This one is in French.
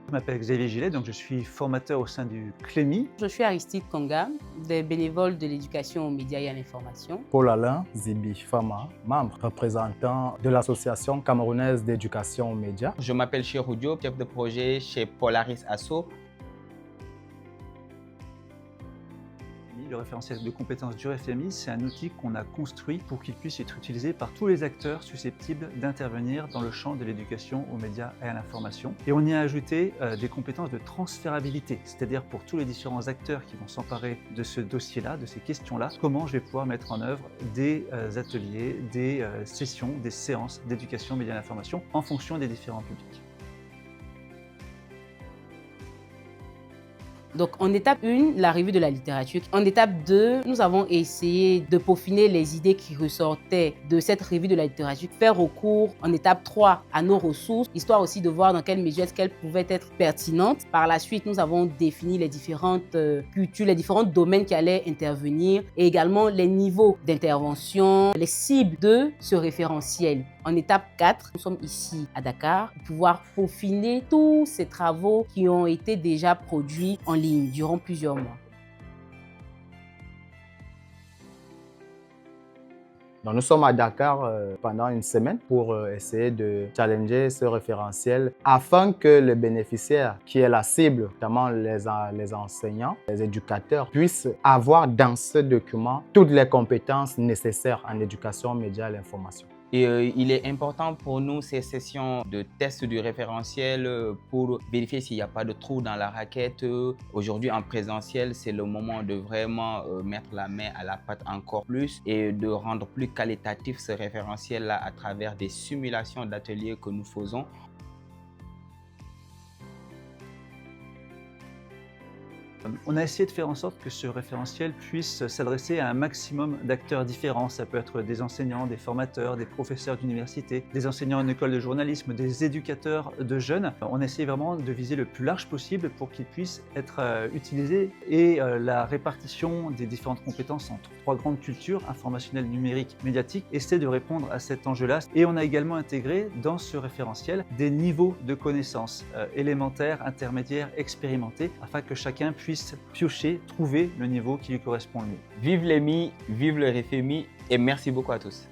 Je m'appelle Xavier Gillet, donc je suis formateur au sein du CLEMI. Je suis Aristide Konga, des bénévoles de l'éducation aux médias et à l'information. Paul-Alain Zibi Fama, membre représentant de l'Association camerounaise d'éducation aux médias. Je m'appelle Chirou Diop, chef de projet chez Polaris Asso. Le référentiel de compétences du RFMI, c'est un outil qu'on a construit pour qu'il puisse être utilisé par tous les acteurs susceptibles d'intervenir dans le champ de l'éducation aux médias et à l'information. Et on y a ajouté des compétences de transférabilité, c'est-à-dire pour tous les différents acteurs qui vont s'emparer de ce dossier-là, de ces questions-là, comment je vais pouvoir mettre en œuvre des ateliers, des sessions, des séances d'éducation aux médias et à l'information en fonction des différents publics. Donc en étape 1, la revue de la littérature. En étape 2, nous avons essayé de peaufiner les idées qui ressortaient de cette revue de la littérature, faire recours en étape 3 à nos ressources, histoire aussi de voir dans quelle mesure est-ce qu'elles pouvaient être pertinentes. Par la suite, nous avons défini les différentes cultures, les différents domaines qui allaient intervenir et également les niveaux d'intervention, les cibles de ce référentiel. En étape 4, nous sommes ici à Dakar pour pouvoir peaufiner tous ces travaux qui ont été déjà produits en ligne durant plusieurs mois. Donc nous sommes à Dakar pendant une semaine pour essayer de challenger ce référentiel afin que les bénéficiaires, qui est la cible, notamment les enseignants, les éducateurs, puissent avoir dans ce document toutes les compétences nécessaires en éducation, médias et l'information. Et il est important pour nous ces sessions de test du référentiel pour vérifier s'il n'y a pas de trou dans la raquette. Aujourd'hui en présentiel, c'est le moment de vraiment mettre la main à la pâte encore plus et de rendre plus qualitatif ce référentiel-là à travers des simulations d'ateliers que nous faisons. On a essayé de faire en sorte que ce référentiel puisse s'adresser à un maximum d'acteurs différents. Ça peut être des enseignants, des formateurs, des professeurs d'université, des enseignants en école de journalisme, des éducateurs de jeunes. On a essayé vraiment de viser le plus large possible pour qu'il puisse être utilisé. Et la répartition des différentes compétences entre 3 grandes cultures, informationnelle, numérique, médiatique, essaie de répondre à cet enjeu-là. Et on a également intégré dans ce référentiel des niveaux de connaissances élémentaires, intermédiaires, expérimentés, afin que chacun puisse piocher, trouver le niveau qui lui correspond le mieux. Vive l'EMI, vive le RFMI et merci beaucoup à tous.